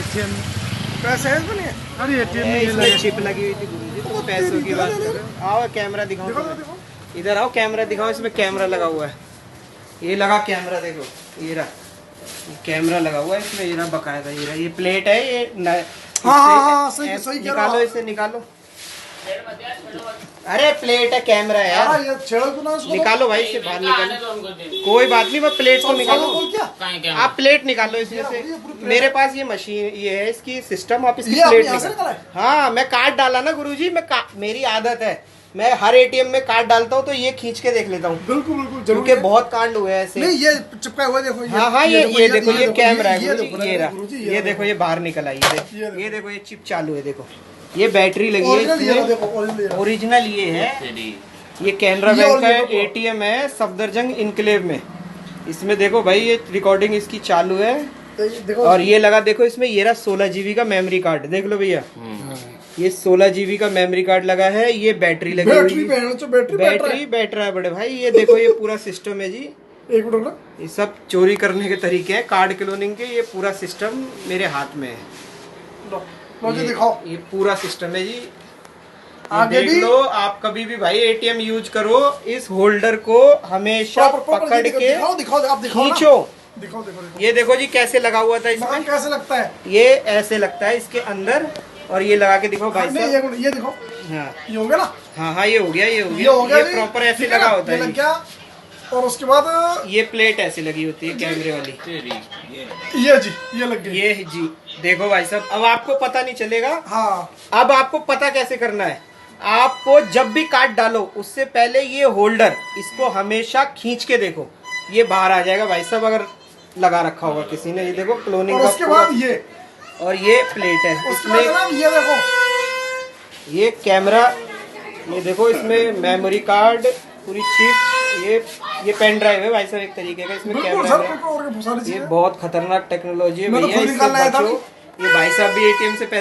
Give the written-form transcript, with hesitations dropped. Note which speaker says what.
Speaker 1: ATM पैसे है नहीं? अरे एटीएम में
Speaker 2: इसमें चिप लगी हुई थी गुरुजी, तो पैसों की बात कर रहे हो। आओ कैमरा दिखाओ, इधर आओ कैमरा दिखाओ। इसमें कैमरा लगा हुआ है, ये लगा कैमरा, देखो ये रहा कैमरा लगा हुआ है इसमें, ये रहा बकायदा, ये रहा, ये प्लेट है ये।
Speaker 1: हाँ सही सही
Speaker 2: निकालो, इसे निकालो। अरे प्लेट है, कैमरा है यार,
Speaker 1: ये छेड़ो तो ना उसको,
Speaker 2: निकालो भाई इसे बाहर निकालो। कोई बात नहीं, मैं प्लेट को निकालो। आप प्लेट निकालो इसमें से। मेरे पास ये मशीन ये है, इसकी सिस्टम, आप इसकी प्लेट निकालो। हाँ मैं कार्ड डाला ना गुरुजी, मेरी आदत है, मैं हर एटीएम में कार्ड डालता हूँ तो ये खींच के देख लेता हूँ।
Speaker 1: बिल्कुल बिल्कुल,
Speaker 2: क्योंकि बहुत कांड हुए हैं ऐसे।
Speaker 1: नहीं ये चिपका हुआ देखो,
Speaker 2: हाँ हाँ ये देखो, ये कैमरा है गुरुजी, ये रहा, ये देखो ये बाहर निकल आई, ये देखो ये चिप चालू है, देखो ये बैटरी लगी है, ओरिजिनल ये है। ये कैनरा बैंक का एटीएम है सफदरजंग इनक्लेव में। इसमें देखो भाई ये रिकॉर्डिंग इसकी चालू है, और ये लगा देखो इसमें, ये रहा 16 जीबी का मेमोरी कार्ड, देख लो भैया, ये 16 जीबी का मेमोरी कार्ड लगा है। ये बैटरी लगी हुई है, बैटरी है बड़े भाई। ये देखो ये पूरा सिस्टम है जी,
Speaker 1: एक मिनट,
Speaker 2: ये सब चोरी करने के तरीके हैं कार्ड क्लोनिंग के। ये पूरा सिस्टम मेरे हाथ में है,
Speaker 1: मुझे दिखाओ।
Speaker 2: ये पूरा सिस्टम है जी,
Speaker 1: आगे
Speaker 2: देख लो। आप कभी भी भाई एटीएम यूज करो, इस होल्डर को हमेशा पकड़ के खींचो। ये देखो जी कैसे लगा हुआ था इसमें,
Speaker 1: कैसे लगता है,
Speaker 2: ये ऐसे लगता है इसके अंदर, और ये लगा के दिखाओ भाई साहब।
Speaker 1: ये देखो,
Speaker 2: हाँ
Speaker 1: ये हो गया ना,
Speaker 2: हाँ ये हो गया, ये हो गया, ये प्रॉपर ऐसे लगा होता है
Speaker 1: क्या। और उसके बाद
Speaker 2: ये प्लेट ऐसे लगी होती है कैमरे वाली,
Speaker 1: ये जी ये लग गई,
Speaker 2: ये जी देखो भाई साहब। अब आपको पता नहीं चलेगा।
Speaker 1: हाँ
Speaker 2: अब आपको पता कैसे करना है, आपको जब भी कार्ड डालो उससे पहले ये होल्डर, इसको हमेशा खींच के देखो, ये बाहर आ जाएगा भाई साहब, अगर लगा रखा होगा किसी ने। ये देखो क्लोनिंग का,
Speaker 1: उसके बाद ये,
Speaker 2: और ये प्लेट है इसमें,
Speaker 1: ये देखो
Speaker 2: ये कैमरा, ये देखो इसमें मेमोरी कार्ड, पूरी चिप, ये पेन ड्राइव है भाई साहब एक तरीके का, इसमें कैमरा है। ये बहुत खतरनाक टेक्नोलॉजी है भैया, इससे बचो। ये भाई साहब भी एटीएम से पैसे